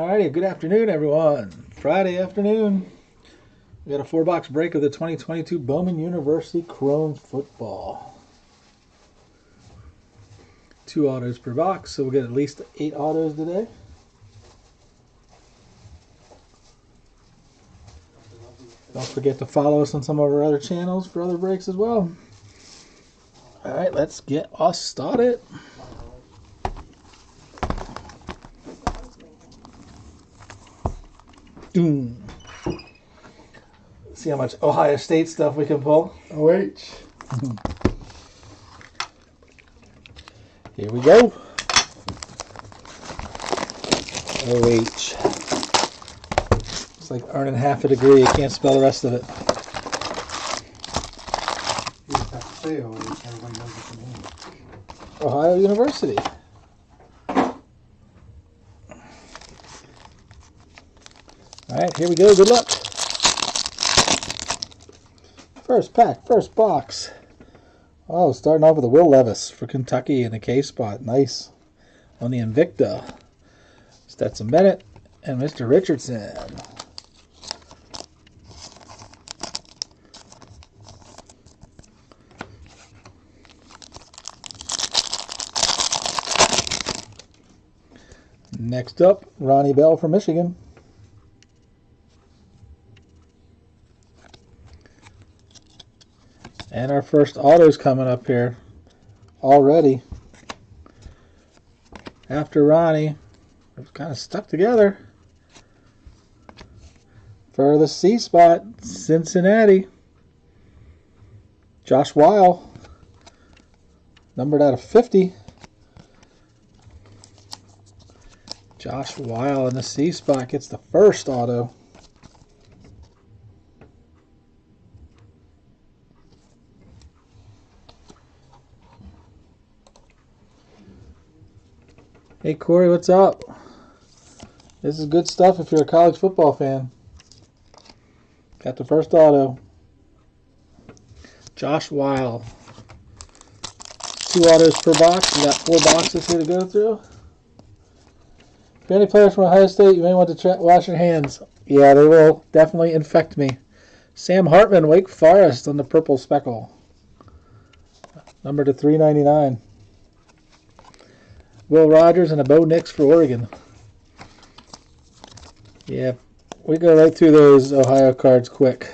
Alrighty, good afternoon, everyone. Friday afternoon. We got a 4-box break of the 2022 Bowman University Chrome football. 2 autos per box, so we'll get at least 8 autos today. Don't forget to follow us on some of our other channels for other breaks as well. Alright, let's get us started. See how much Ohio State stuff we can pull. OH. Here we go. OH. It's like earning half a degree. You can't spell the rest of it. You just have to say OH. Everybody knows what you mean. Ohio University. Alright, here we go. Good luck. First pack, first box. Oh, starting off with a Will Levis for Kentucky in the K spot. Nice. On the Invicta. Stetson Bennett and Mr. Richardson. Next up, Ronnie Bell from Michigan. And our first auto's coming up here already. After Ronnie, it's kind of stuck together. For the C spot, Cincinnati. Josh Weil, numbered out of 50. Josh Weil in the C spot gets the first auto. Hey Corey, what's up? This is good stuff if you're a college football fan. Got the first auto. Josh Weil. 2 autos per box. We got 4 boxes here to go through. If you're any players from Ohio State, you may want to wash your hands. Yeah, they will definitely infect me. Sam Hartman, Wake Forest on the purple speckle. Number to 399. Will Rogers and a Bo Nix for Oregon. Yeah, we go right through those Ohio cards quick.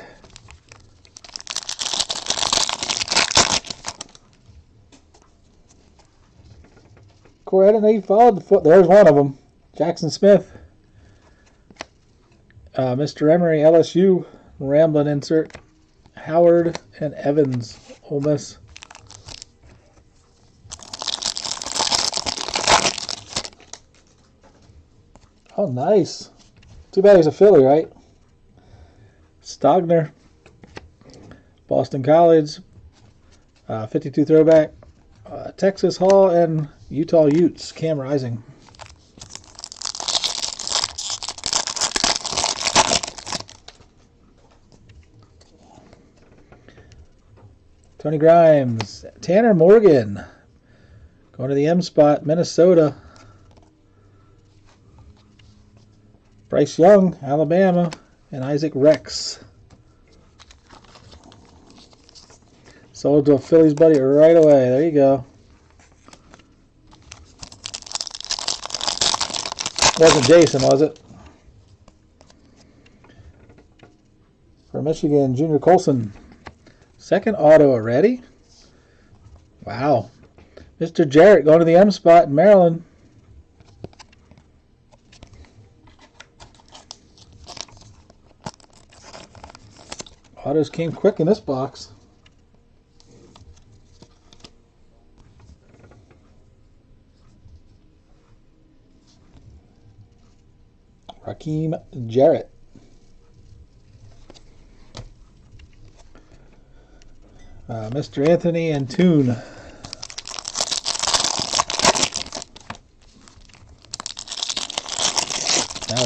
Corey, I didn't know you followed the foot. There's one of them. Jackson Smith. Mr. Emery, LSU. Ramblin' insert. Howard and Evans, Ole Miss. Oh, nice. Too bad he's a Philly, right? Stogner. Boston College. 52 throwback. Texas Hall and Utah Utes. Cam Rising. Tony Grimes. Tanner Morgan. Going to the M spot. Minnesota. Bryce Young, Alabama, and Isaac Rex. Sold to a Phillies buddy right away. There you go. Wasn't Jason, was it? For Michigan, Junior Colson. Second auto already? Wow. Mr. Jarrett going to the M spot in Maryland. Autos came quick in this box. Raheem Jarrett. Mr. Anthony and Toon. Now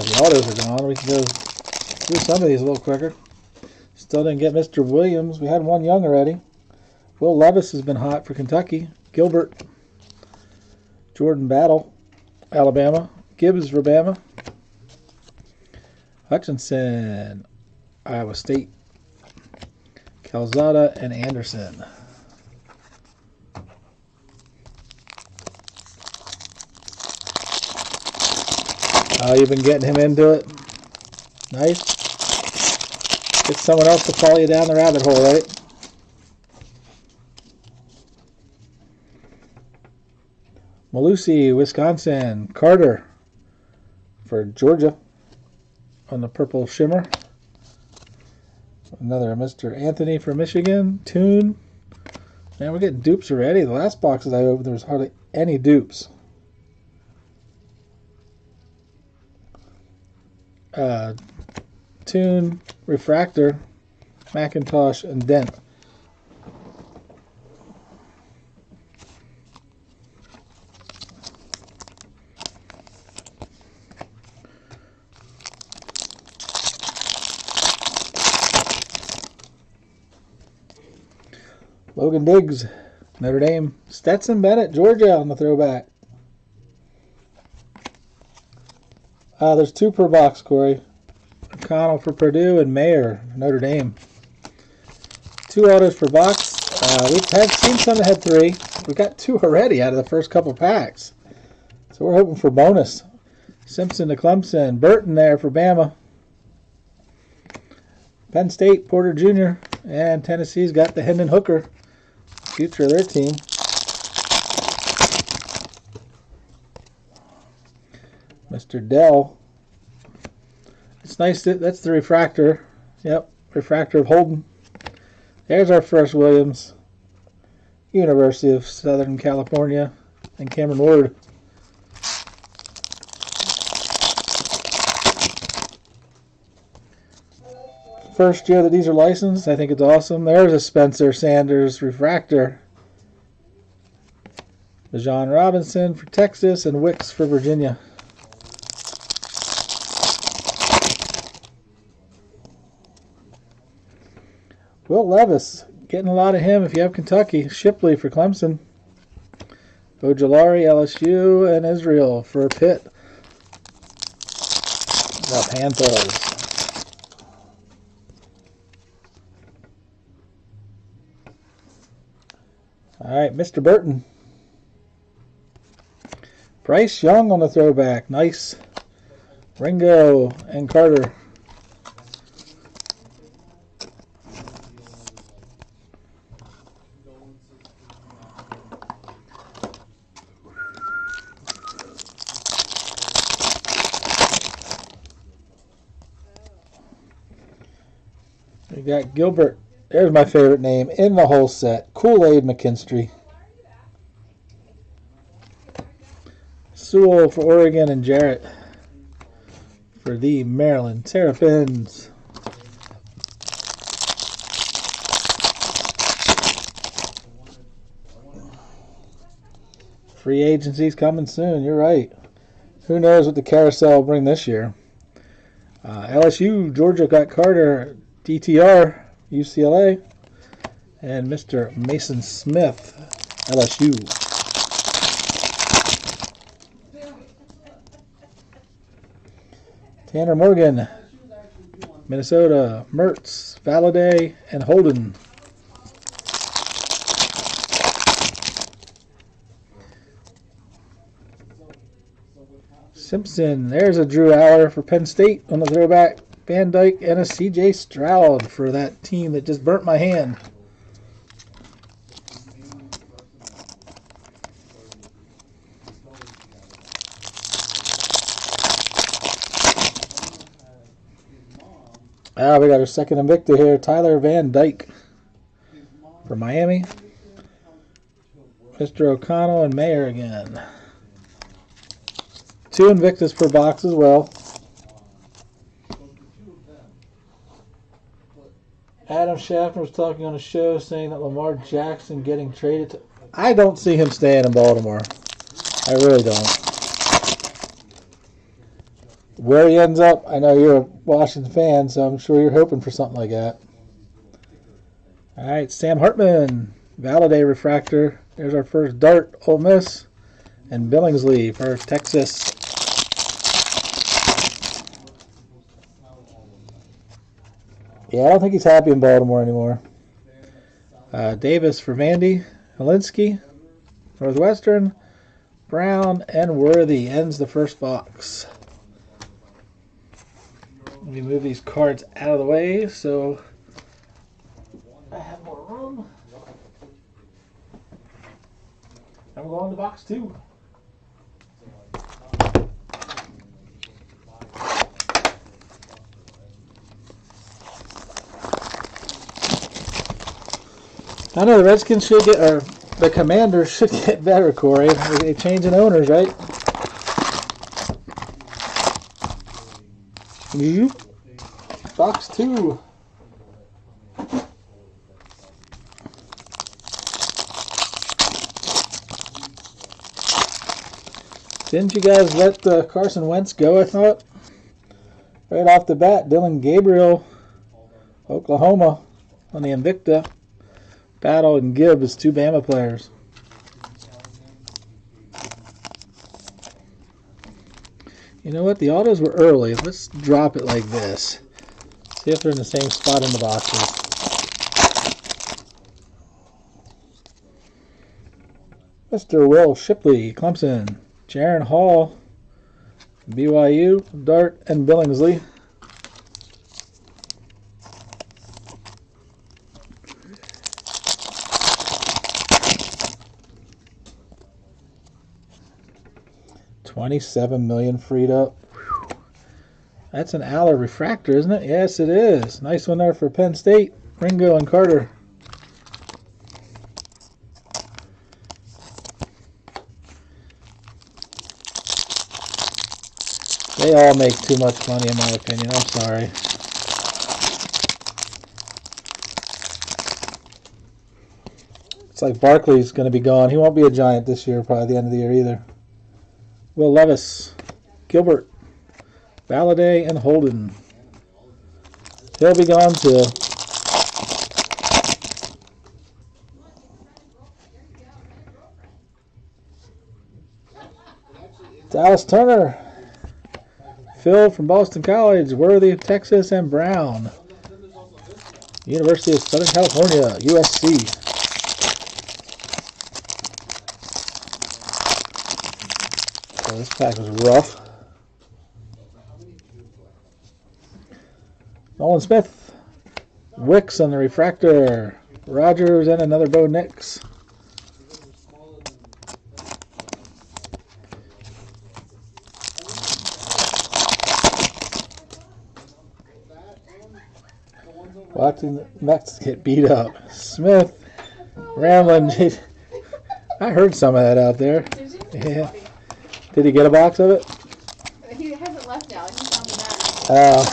the autos are gone. We can go through some of these a little quicker. Still didn't get Mr. Williams. We had one young already. Will Levis has been hot for Kentucky. Gilbert. Jordan Battle, Alabama. Gibbs for Bama. Hutchinson, Iowa State. Calzada and Anderson. Oh, you've been getting him into it. Nice. Get someone else to follow you down the rabbit hole, right? Malusi, Wisconsin. Carter for Georgia on the purple shimmer. Another Mr. Anthony for Michigan. Toon. Man, we're getting dupes already. The last boxes I opened, there was hardly any dupes. Toon, Refractor, Macintosh, and Dent. Logan Diggs, Notre Dame. Stetson Bennett, Georgia on the throwback. There's 2 per box, Corey. O'Connell for Purdue and Mayer, Notre Dame. 2 autos per box. We've seen some that had 3. We got 2 already out of the first couple packs. So we're hoping for bonus. Simpson to Clemson. Burton there for Bama. Penn State, Porter Jr. And Tennessee's got the Hendon Hooker. Future of their team. Mr. Dell. It's nice that that's the refractor. Yep, refractor of Holden. There's our first Williams. University of Southern California and Cameron Ward. First year that these are licensed, I think it's awesome. There's a Spencer Sanders refractor. Bijan Robinson for Texas and Wicks for Virginia. Will Levis, getting a lot of him if you have Kentucky. Shipley for Clemson. Ojolari, LSU, and Israel for Pitt. The Panthers. All right, Mr. Burton. Bryce Young on the throwback. Nice. Ringo and Carter. We got Gilbert. There's my favorite name in the whole set. Kool-Aid McKinstry. Sewell for Oregon and Jarrett for the Maryland Terrapins. Free agency's coming soon. You're right. Who knows what the carousel will bring this year. LSU, Georgia got Carter. DTR, UCLA, and Mr. Mason Smith, LSU. Tanner Morgan, Minnesota, Mertz, Valaday, and Holden. Simpson, there's a Drew Aller for Penn State on the throwback. Van Dyke and a C.J. Stroud for that team that just burnt my hand. We got our second Invicta here. Tyler Van Dyke for Miami. Mr. O'Connell and Mayer again. 2 Invictus per box as well. Adam Schaffner was talking on a show saying that Lamar Jackson getting traded to... I don't see him staying in Baltimore. I really don't. Where he ends up, I know you're a Washington fan, so I'm sure you're hoping for something like that. All right, Sam Hartman, Valaday refractor. There's our first Dart, Ole Miss, and Billingsley for Texas. Yeah, I don't think he's happy in Baltimore anymore. Davis for Vandy. Helinski, Northwestern. Brown and Worthy ends the first box. Let me move these cards out of the way so I have more room. And we'll go on to box 2. I know the Redskins should get, or the Commanders should get better, Corey. They changing owners, right? Box 2. Didn't you guys let Carson Wentz go, I thought? Right off the bat, Dylan Gabriel, Oklahoma, on the Invicta. Battle and Gibbs, 2 Bama players. You know what? The autos were early. Let's drop it like this. See if they're in the same spot in the boxes. Mr. Will Shipley, Clemson. Jaron Hall, BYU. Dart and Billingsley. $27 million freed up. Whew. That's an Aller refractor, isn't it? Yes, it is. Nice one there for Penn State. Ringo and Carter. They all make too much money, in my opinion. I'm sorry. It's like Barkley's going to be gone. He won't be a Giant this year, probably the end of the year either. Will Levis, Gilbert, Valladay, and Holden. He'll be gone too. Dallas Turner, Phil from Boston College, Worthy of Texas, and Brown. University of Southern California, USC. Oh, this pack was rough. Nolan Smith, Wicks on the refractor, Rogers, and another Bo Nix. Watching the Mets get beat up. Smith, Ramlin. I heard some of that out there. Did you? Yeah. Did he get a box of it? He hasn't left now. He's on the mat. Oh.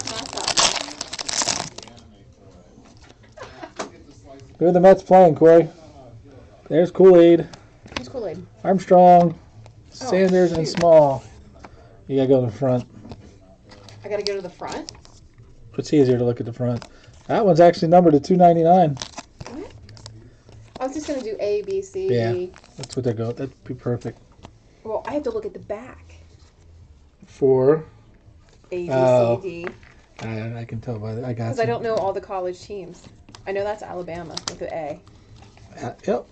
Who are the Mets playing, Corey? There's Kool-Aid. Who's Kool-Aid? Armstrong, Sanders, and shoot. Small. You gotta go to the front. I gotta go to the front? It's easier to look at the front. That one's actually numbered to 299. What? I was just gonna do A, B, C. Yeah, that's what they're going. That'd be perfect. Well, I have to look at the back. For A, B, Oh. C, D. I can tell by that. I got. Because I don't know all the college teams. I know that's Alabama with the A. Yep.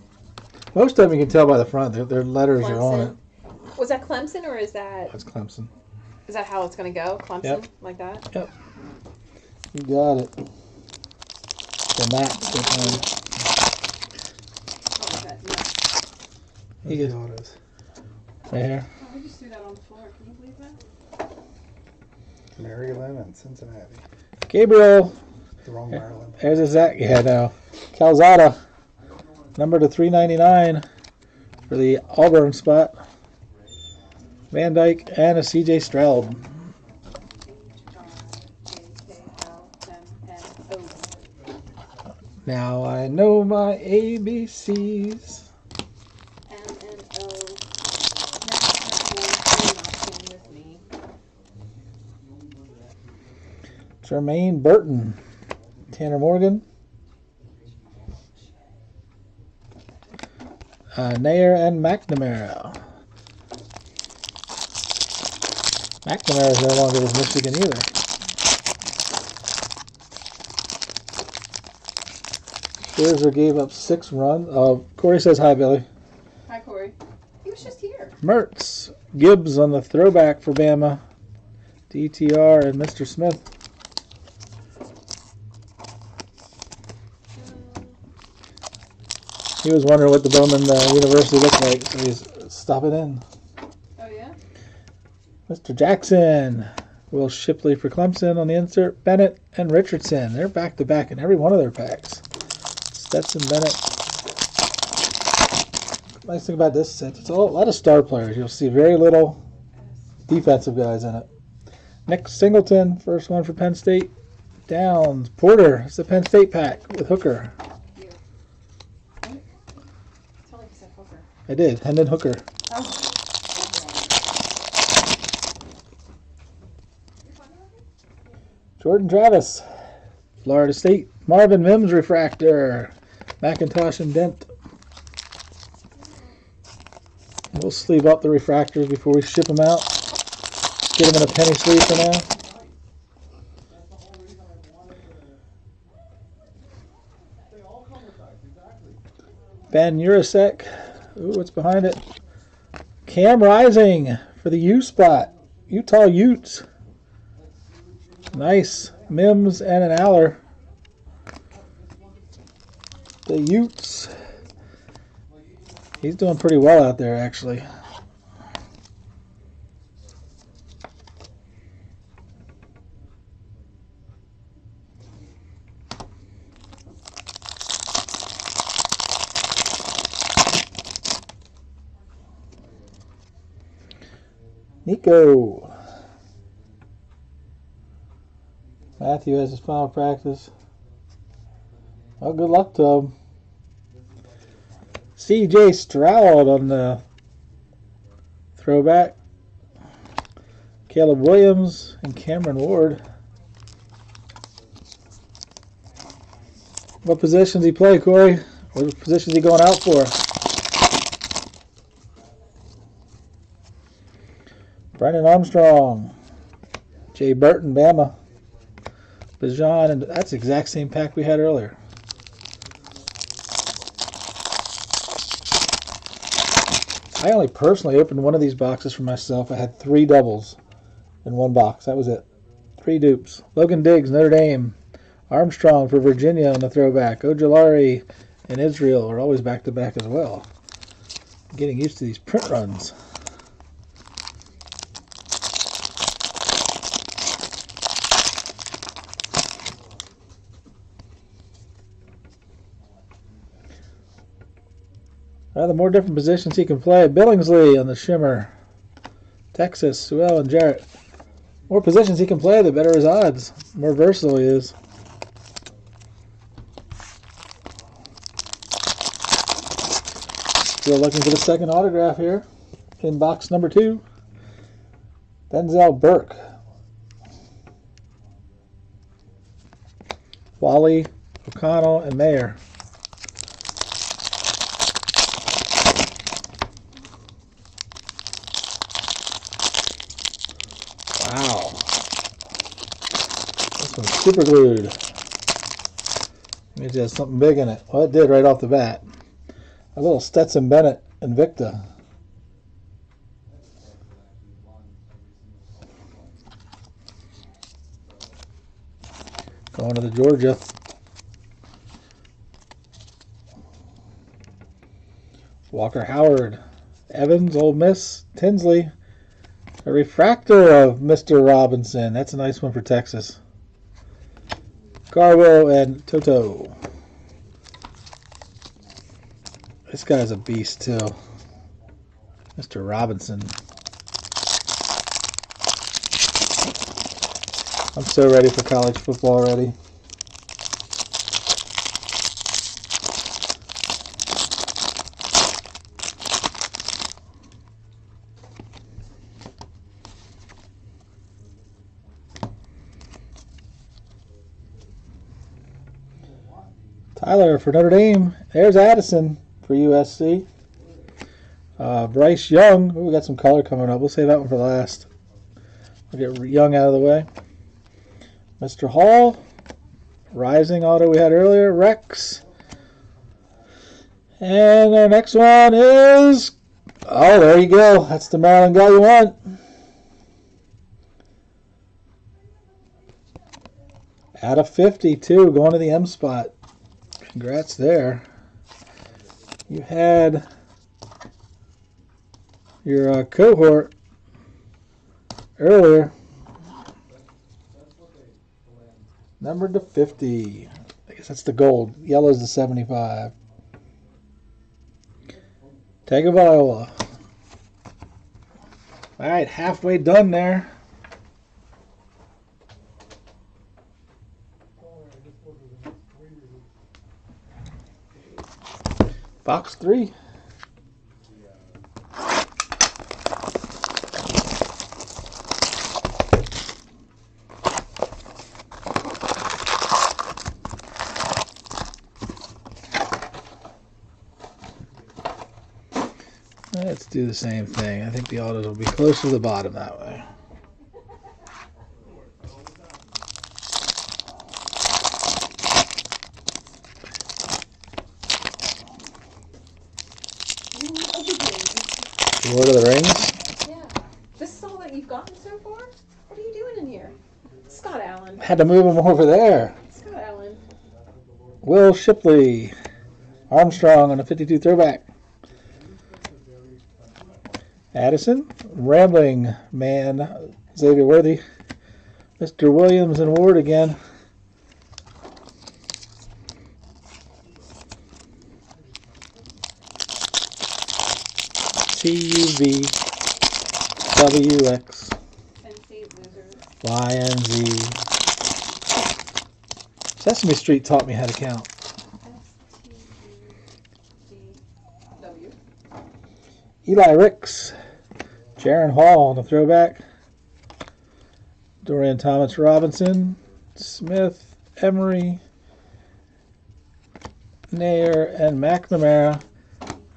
Most of them you can tell by the front. Their letters are on it. Clemson. Was that Clemson or is that That's Clemson. is that how it's gonna go? Clemson, Yep. like that? Yep. You got it. The Nats. Oh, okay. No. You Those get are the autos. right here. Oh, I just threw that on the floor. Can you believe that? Maryland and Cincinnati. Gabriel. The wrong Maryland. There's a Zach. Yeah, no. Calzada. Number to 399 for the Auburn spot. Van Dyke and a CJ Stroud. Now I know my ABCs. Jermaine Burton. Tanner Morgan. Nair and McNamara. McNamara is no longer with Michigan either. Scherzer gave up 6 runs. Corey says hi, Billy. Hi, Corey. He was just here. Mertz. Gibbs on the throwback for Bama. DTR and Mr. Smith. He was wondering what the Bowman University looked like, so he's stopping in. Oh, yeah? Mr. Jackson. Will Shipley for Clemson on the insert. Bennett and Richardson. They're back-to-back in every one of their packs. Stetson Bennett. Nice thing about this set, it's a lot of star players. You'll see very little defensive guys in it. Nick Singleton, first one for Penn State. Downs. Porter. It's the Penn State pack with Hooker. I did. Hendon Hooker. Oh. Jordan Travis. Florida State. Marvin Mims refractor. McIntosh and Dent. We'll sleeve up the refractors before we ship them out. Get them in a penny sleeve for now. Ben Urasek. Ooh, what's behind it? Cam Rising for the U spot. Utah Utes. Nice. Mims and an Aller. The Utes. He's doing pretty well out there, actually. Nico. Matthew has his final practice. Well, good luck to him. C.J. Stroud on the throwback. Caleb Williams and Cameron Ward. What positions he play, Corey? What positions he going out for? Brennan Armstrong. Jay Burton, Bama. Bajan, and that's the exact same pack we had earlier. I only personally opened one of these boxes for myself. I had 3 doubles in one box. That was it. 3 dupes. Logan Diggs, Notre Dame. Armstrong for Virginia on the throwback. Ojolari and Israel are always back-to-back as well. I'm getting used to these print runs. The more different positions he can play. Billingsley on the shimmer. Texas, Sewell and Jarrett. More positions he can play, the better his odds. The more versatile he is. Still looking for the second autograph here. In box number 2. Denzel Burke. Wally, O'Connell, and Mayer. Wow. This one's super glued. Means it has something big in it. Well, it did right off the bat. A little Stetson Bennett Invicta. Going to the Georgia. Walker Howard. Evans, Ole Miss. Tinsley. A refractor of Mr. Robinson. That's a nice one for Texas. Garwo and Toto. This guy's a beast too. Mr. Robinson. I'm so ready for college football already. Tyler for Notre Dame. There's Addison for USC. Bryce Young. Ooh, we got some color coming up. We'll save that one for last. We'll get Young out of the way. Mr. Hall. Rising auto we had earlier. Rex. And our next one is, oh, there you go. That's the Maryland guy you want. Out of 52, going to the M spot. Congrats there. You had your cohort earlier. Numbered to 50. I guess that's the gold. Yellow's the 75. Tagovailoa. All right, halfway done there. Box 3. Let's do the same thing. I think the autos will be closer to the bottom that way. Lord of the Rings? Yeah. This is all that you've gotten so far? What are you doing in here? Scott Allen. Had to move him over there. Scott Allen. Will Shipley. Armstrong on a 52 throwback. Addison. Rambling Man. Xavier Worthy. Mr. Williams and Ward again. TUV WX YNZ. Sesame Street taught me how to count. Eli Ricks. Jaron Hall on the throwback. Dorian Thomas Robinson. Smith. Emery. Nair and McNamara.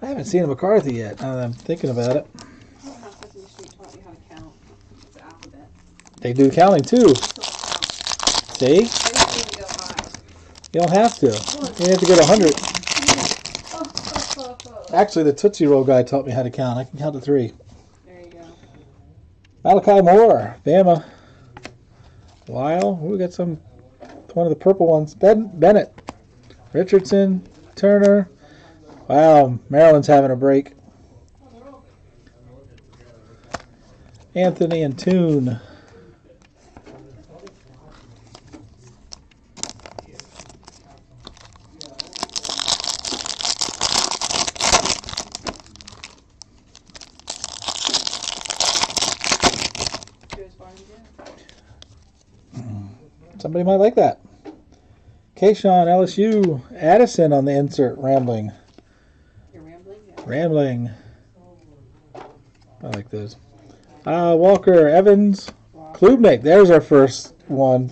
I haven't seen a McCarthy yet, now that I'm thinking about it. I don't know how Sesame Street taught you how to count. It's the alphabet. They do counting too. See? I just need to go high. You don't have to. You have to go to 100. Actually, the Tootsie Roll guy taught me how to count. I can count to 3. There you go. Malachi Moore, Bama. Lyle, we got one of the purple ones. Bennett. Richardson, Turner. Wow, Maryland's having a break. Anthony and Toon. Somebody might like that. Kayshawn, LSU. Addison on the insert, Rambling. Rambling. I like those. Walker, Evans, Klubnik. There's our first one.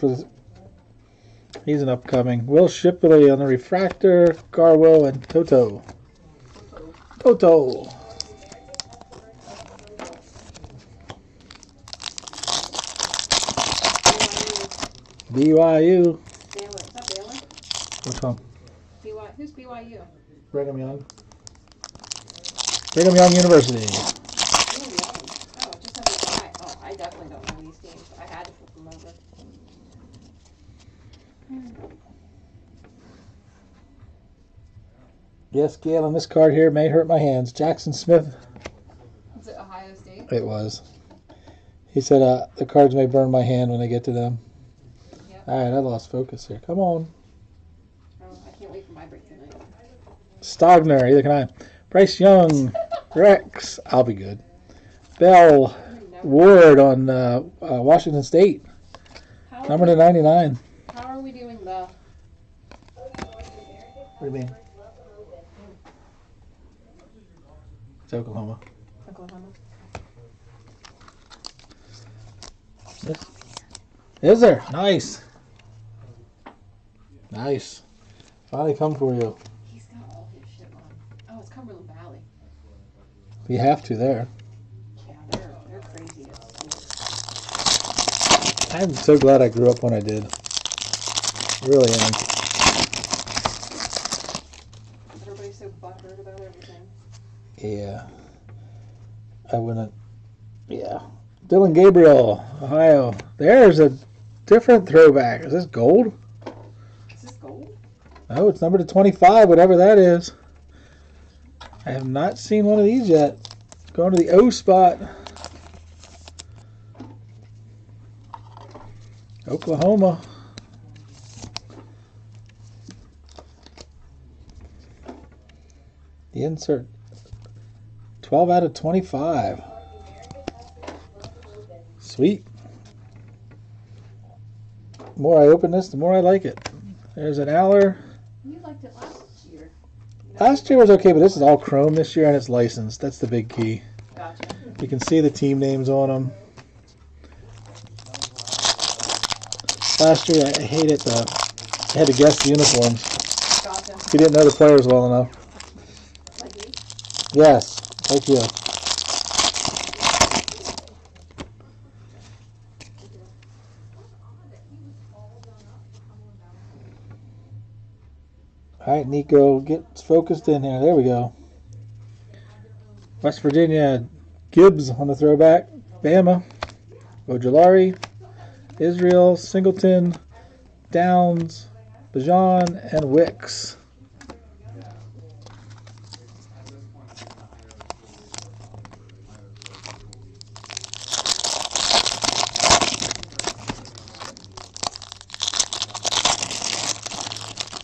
He's an upcoming. Will Shipley on the refractor. Garwo and Toto. Toto. BYU. Baylor. Is that Baylor? Which one? Who's BYU? Brigham Young. Brigham Young University. Oh, it just has a guy. Oh, I definitely don't know these teams. I had to flip them over. Yes, Gail, on this card here may hurt my hands. Jackson Smith. Was it Ohio State? It was. He said the cards may burn my hand when I get to them. Yep. All right, I lost focus here. Come on. Oh, I can't wait for my break tonight. Stogner, either can I. Bryce Young, Rex, I'll be good. Bell, Ward on Washington State, number to 99. How are we doing the? What do you mean? It's Oklahoma. Oklahoma. Yes. Is there? Nice. Nice. Finally come for you. He's got all his shit on. Oh, it's Cumberland Valley. You have to there. Yeah, they're crazy at school. I'm so glad I grew up when I did. Really am. Everybody's so butthurt about Yeah. I wouldn't. Yeah. Dylan Gabriel, Ohio. There's a different throwback. Is this gold? Is this gold? Oh, it's numbered to 25, whatever that is. I have not seen one of these yet. Going to the O spot. Oklahoma. The insert. 12 out of 25. Sweet. The more I open this, the more I like it. There's an Aller. You liked it last year. Last year was okay, but this is all chrome this year and it's licensed. That's the big key. Gotcha. You can see the team names on them. Last year I hated I had to guess the uniforms. Gotcha. You didn't know the players well enough. Like me? Yes, like you. All right, Nico, get focused in here. There we go. West Virginia, Gibbs on the throwback. Bama, Ojolari, Israel, Singleton, Downs, Bajan, and Wicks.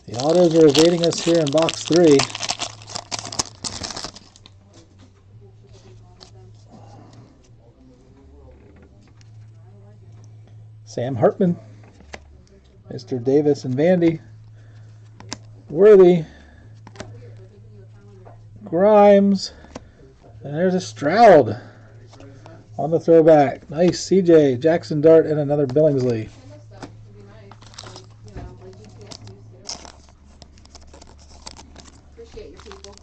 The autos are evading us here in box 3. Sam Hartman, Mr. Davis and Vandy, Worthy, Grimes, and there's a Stroud on the throwback. Nice, CJ, Jackson Dart, and another Billingsley. Appreciate your people.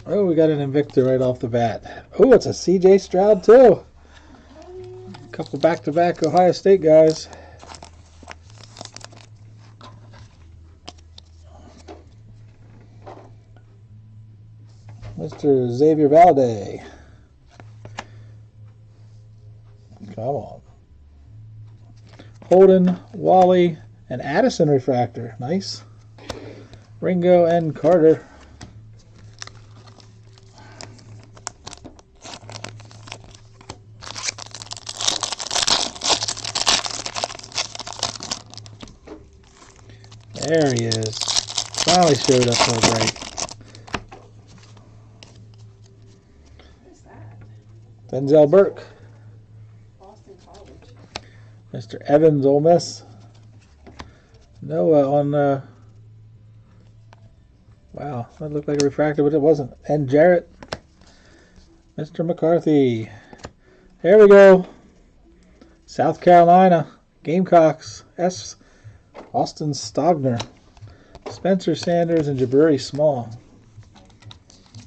Oh, we got an Invicta right off the bat. Oh, it's a CJ Stroud too. A couple back-to-back Ohio State guys. Mr. Xavier Valade. Come on. Holden, Wally, and Addison refractor. Nice. Ringo and Carter. There he is. Finally showed up for a break. What is that? Denzel Burke. Boston College. Mr. Evans, Ole Miss. Noah on, wow, that looked like a refractor, but it wasn't. And Jarrett. Mr. McCarthy. There we go. South Carolina. Gamecocks. Austin Stogner. Spencer Sanders and Jabari Small.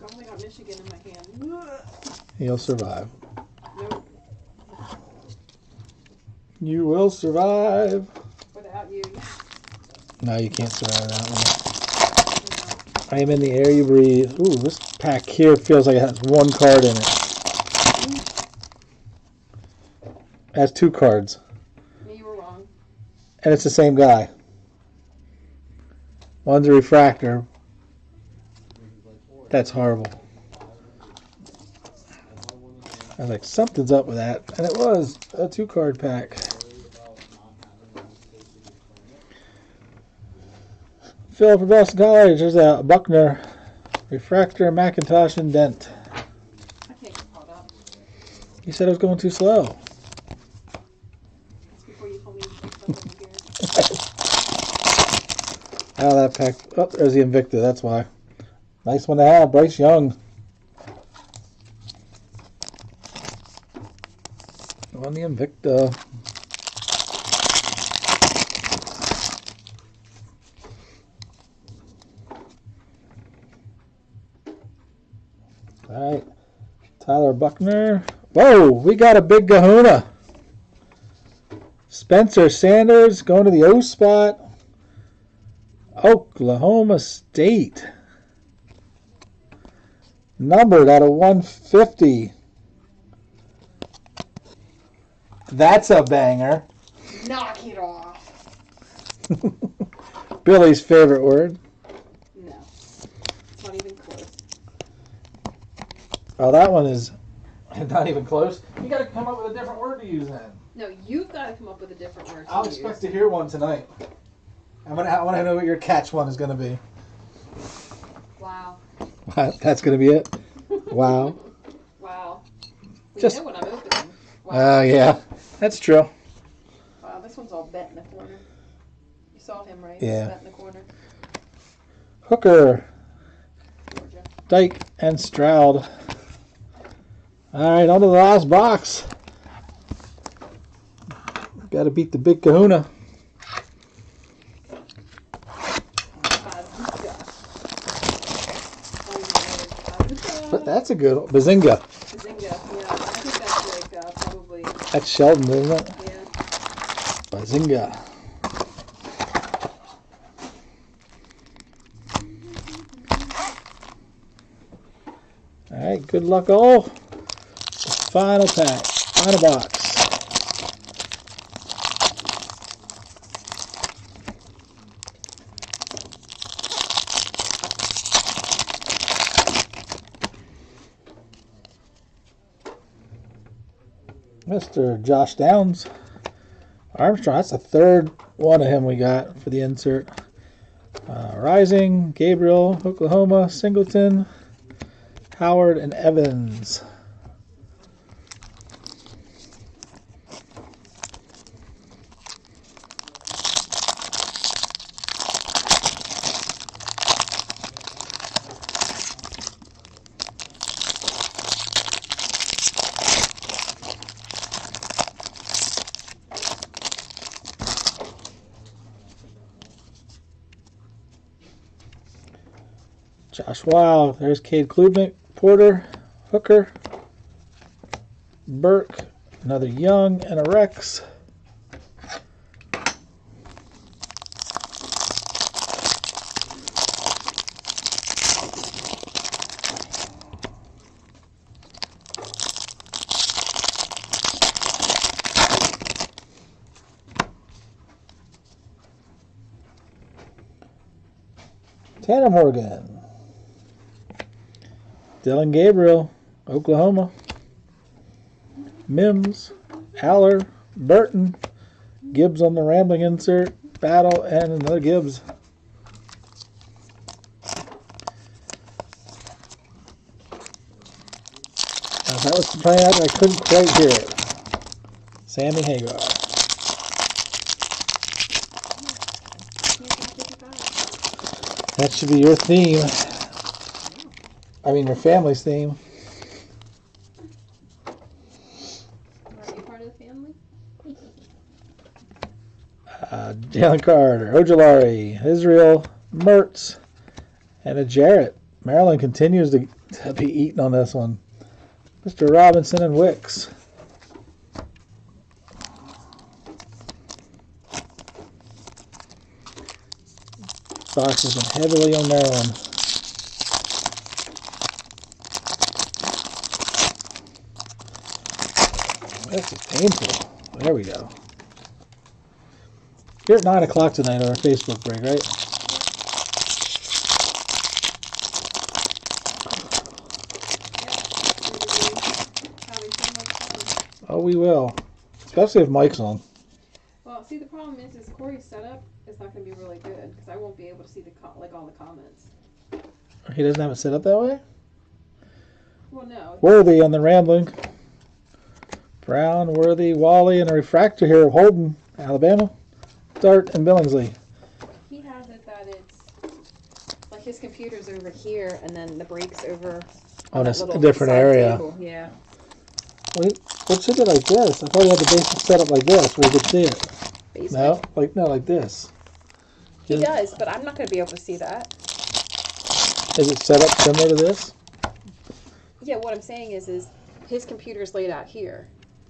God, I got Michigan in my hand. He'll survive. Nope. You will survive. Without you. No, you can't survive that one. I am in the air you breathe. Ooh, this pack here feels like it has one card in it. It has 2 cards. You were wrong. And it's the same guy. One's a refractor. That's horrible. I was like, something's up with that. And it was a 2-card pack. Phil for Boston College. There's a Buckner, refractor, Macintosh, and Dent. I can't get caught up. You said I was going too slow. That's before you told me to put stuff over here. Oh, that pack. Oh, there's the Invicta. That's why. Nice one to have. Bryce Young. On the Invicta. All right. Tyler Buckner. Whoa, we got a big kahuna. Spencer Sanders going to the O spot. Oklahoma State. Numbered out of 150. That's a banger. Knock it off. Billy's favorite word. No. It's not even close. Oh, that one is not even close. You got to come up with a different word to use then. No, you've got to come up with a different word to I'll use. expect to hear one tonight. I want to know what your catch one is going to be. Wow. That's going to be it? Wow. Wow. We Just- know when I'm opening. Oh, Wow. yeah. That's true. Wow, this one's all bent in the corner. You saw him, right? Yeah. Bent in the corner. Hooker, Georgia. Dyke, and Stroud. All right, on to the last box. Got to beat the big kahuna. But that's a good one. Bazinga. Bazinga, yeah. I think that's like probably, That's Sheldon, isn't it? yeah. Bazinga. All right, good luck all. Final pack, final box. Mr. Josh Downs. Armstrong, that's the third one of him we got for the insert. Rising, Gabriel, Oklahoma, Singleton, Howard, and Evans. Josh Wow, there's Cade Klubnik, Porter, Hooker, Burke, another Young, and a Rex. Tanner Morgan. Dylan Gabriel, Oklahoma. Mims, Aller, Burton, Gibbs on the rambling insert, Battle, and another Gibbs. As I was playing out, I couldn't quite hear it. Sammy Hagar. That should be your theme. I mean, your family's theme. Are you part of the family? Jalen Carter, Ojolari, Israel, Mertz, and a Jarrett. Maryland continues to be eaten on this one. Mr. Robinson and Wicks. Sox has been heavily on Maryland. This is painful. There we go. You're at 9 o'clock tonight on our Facebook break, right? Oh, we will. Especially if Mike's on. Well, see, the problem is Corey's setup is not going to be really good because I won't be able to see the all the comments. He doesn't have it set up that way? Well, no. Worthy on the rambling. Brown, Worthy, Wally, and a refractor here of Holden, Alabama. Dart and Billingsley. He has it that it's like his computer's over here and then the break's over On that a little different side area. table. Yeah. Wait, what should it like this? I thought he had the basic set up like this where you could see it. Basement. No, like this. He does, but I'm not going to be able to see that. Is it set up similar to this? Yeah, what I'm saying is his computer's laid out here,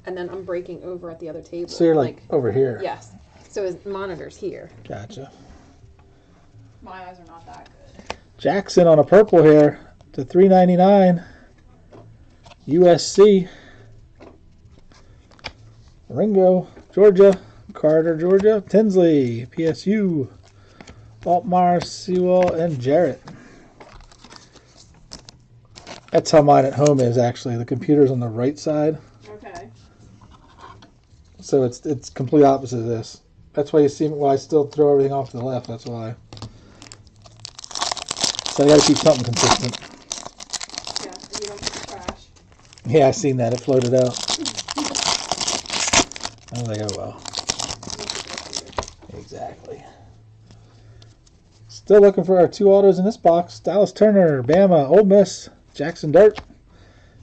and then I'm breaking over at the other table. So you're like over here. Yes. So his monitor's here. Gotcha. My eyes are not that good. Jackson on a purple here to $3.99. USC. Ringo, Georgia. Carter, Georgia. Tinsley, PSU. Altmaier, Sewell, and Jarrett. That's how mine at home is, actually. The computer's on the right side. Okay. So it's complete opposite of this. That's why you see why I still throw everything off to the left. That's why. So I got to keep something consistent. Yeah, and you don't put the trash. Yeah, I seen that. It floated out. I was like, oh well. Exactly. Still looking for our 2 autos in this box. Dallas Turner, Bama, Ole Miss, Jackson Dart,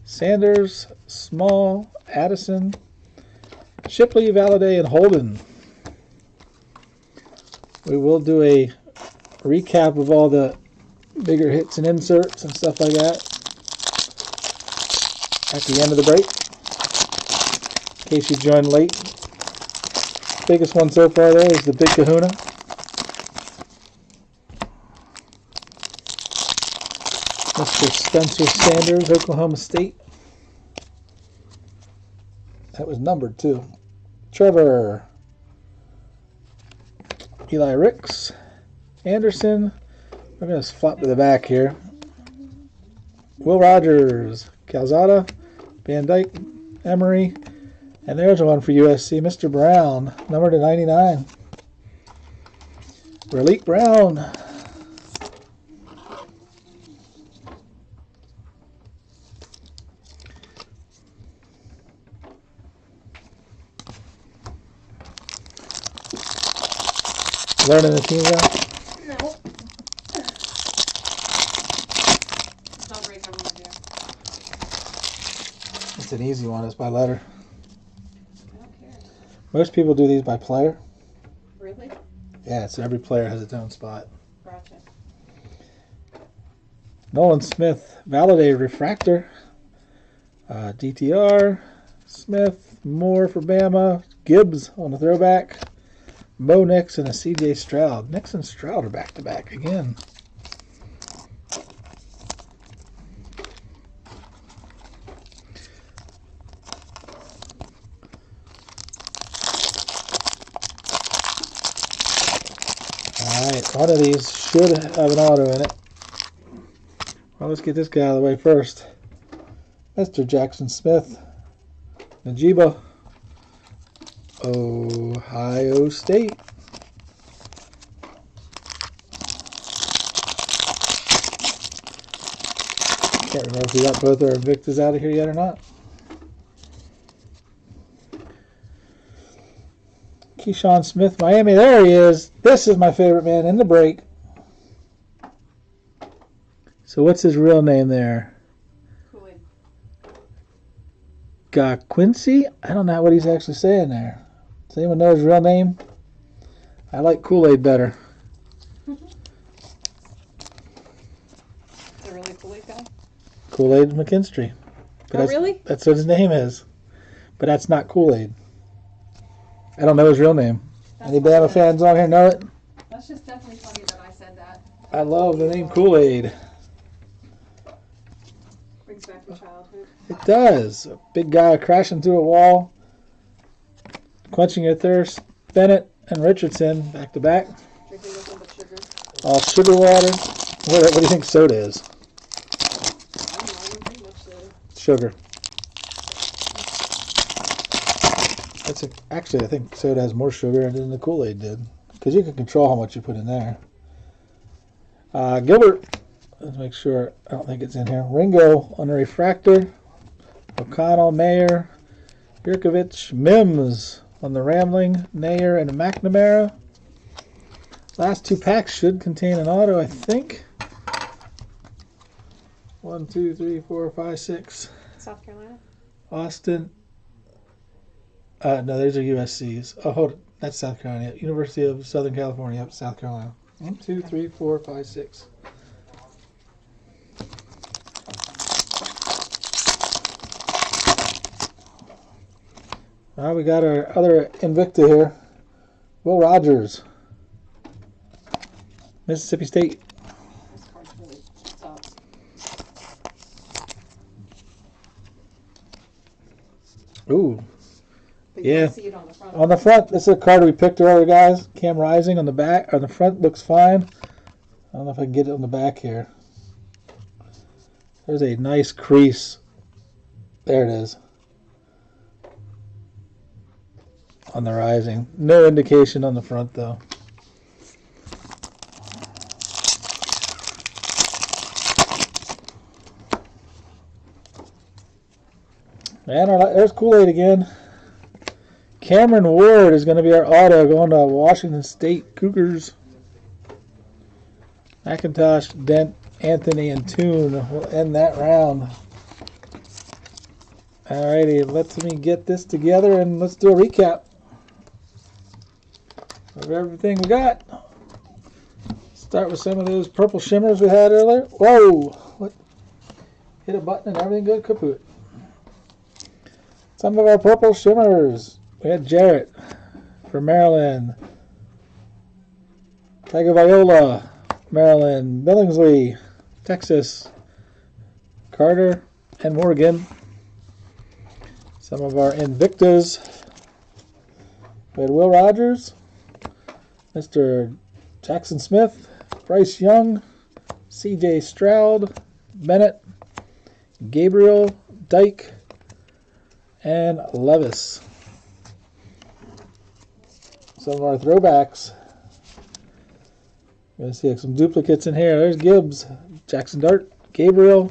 Sanders, Small, Addison, Shipley, Valladay, and Holden. We will do a recap of all the bigger hits and inserts and stuff like that at the end of the break. In case you joined late. Biggest one so far there is the Big Kahuna. Mr. Spencer Sanders, Oklahoma State. That was numbered too. Trevor. Eli Ricks. Anderson. We're going to flop to the back here. Will Rogers. Calzada. Van Dyke. Emery. And there's one for USC. Mr. Brown. Number to 99. Relique Brown. Learning the team now? No. Don't break over my dear. It's an easy one. It's by letter. I don't care. Most people do these by player. Really? Yeah, so every player has its own spot. Gotcha. Nolan Smith, Valladay Refractor. DTR. Smith, Moore for Bama. Gibbs on the throwback. Bo Nix and a CJ Stroud. Nix and Stroud are back-to-back again. Alright, one of these should have an auto in it. Well, let's get this guy out of the way first. Mr. Jackson Smith. Najiba. Ohio State. Can't remember if we got both our Invictus out of here yet or not. Keyshawn Smith, Miami. There he is. This is my favorite man in the break. So what's his real name there? Kool-Aid. Quincy? I don't know what he's actually saying there. Does anyone know his real name? I like Kool-Aid better. Is it really a Kool-Aid guy? Kool-Aid McKinstry. But Oh, really? That's what his name is. But that's not Kool-Aid. I don't know his real name. Any Bama fans on here know it? That's just definitely funny that I said that. I love the name Kool-Aid. Brings back my childhood. It does. A big guy crashing through a wall. Quenching your thirst. Bennett and Richardson back to back. Drinking nothing but sugar. All sugar water. What do you think soda is? I don't know. I don't drink much soda. Sugar. Actually, I think soda has more sugar than the Kool-Aid did. Because you can control how much you put in there. Gilbert. Let's make sure. I don't think it's in here. Ringo on the refractor. O'Connell, Mayer. Yurkovich, Mims on the Rambling, Nair, and McNamara. Last 2 packs should contain an auto, I think. 1, 2, 3, 4, 5, 6. South Carolina? Austin. No, those are USC's. Oh, hold it. That's South Carolina. University of Southern California. Yep, South Carolina. 1, 2, 3, 4, 5, 6. We got our other Invicta here. Will Rogers, Mississippi State. This card's really sucks. Ooh, But you yeah. can see it on the front. On the front, this is a card we picked earlier, guys. Cam Rising on the back. On the front looks fine. I don't know if I can get it on the back here. There's a nice crease. There it is. On the Rising. No indication on the front, though. Man, there's Kool-Aid again. Cameron Ward is going to be our auto going to Washington State Cougars. McIntosh, Dent, Anthony, and Toon will end that round. Alrighty, let me get this together and let's do a recap of everything we got. Start with some of those purple shimmers we had earlier. Whoa! What? Hit a button and everything good kaput. Some of our purple shimmers. We had Jarrett for Maryland. Tagovailoa, Maryland. Billingsley, Texas. Carter and Morgan. Some of our Invictas. We had Will Rogers, Mr. Jackson Smith, Bryce Young, C.J. Stroud, Bennett, Gabriel, Dyke, and Levis. Some of our throwbacks. We're going to see some duplicates in here. There's Gibbs, Jackson Dart, Gabriel.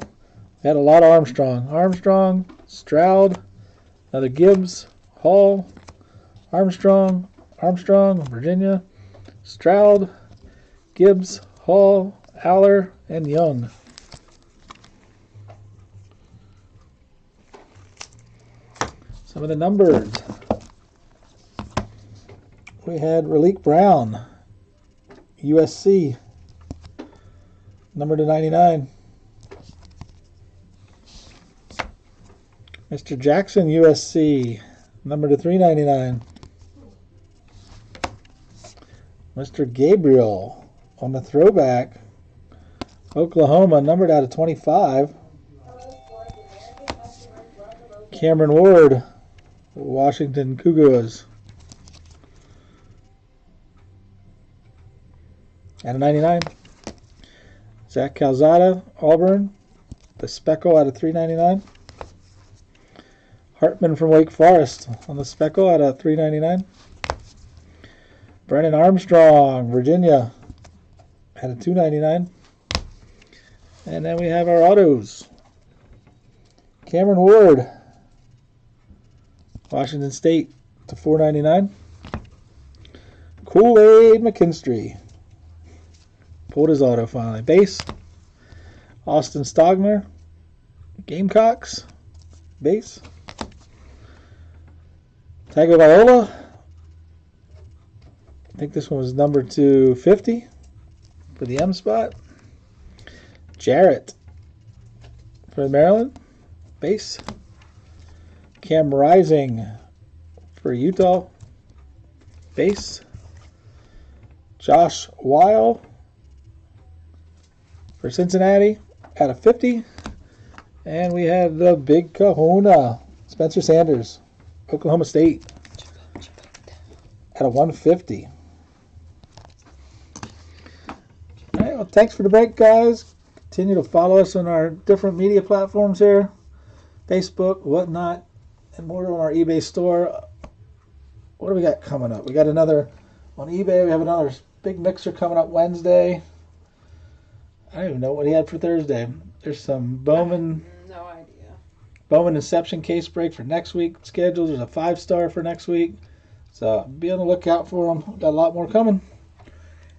We had a lot of Armstrong. Armstrong, Stroud, another Gibbs, Hall, Armstrong, Virginia, Stroud, Gibbs, Hall, Aller, and Young. Some of the numbers. We had Raleek Brown, USC, number to 99. Mr. Jackson, USC, number to 399. Mr. Gabriel on the throwback, Oklahoma, numbered out of 25. Cameron Ward, Washington Cougars, out of 99. Zach Calzada, Auburn, the Speckle out of 399. Hartman from Wake Forest on the Speckle out of 399. Brennan Armstrong, Virginia, out of 299. And then we have our autos. Cameron Ward, Washington State to 499. Kool-Aid McKinstry pulled his auto finally. Base. Austin Stogner, Gamecocks, base. Tagovailoa, I think this one was number 250 for the M spot. Jarrett for Maryland, base. Cam Rising for Utah, base. Josh Weil for Cincinnati out of 50. And we have the big kahuna, Spencer Sanders, Oklahoma State, out of 150. All right, well, thanks for the break, guys. Continue to follow us on our different media platforms here, Facebook, whatnot, and more on our eBay store. What do we got coming up? We got another, on eBay, we have another big mixer coming up Wednesday. I don't even know what he had for Thursday. There's some Bowman. No idea. Bowman Inception case break for next week scheduled. There's a 5-star for next week. So be on the lookout for them. Got a lot more coming.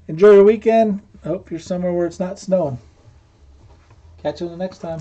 Enjoy your weekend. I hope you're somewhere where it's not snowing. Catch you the next time.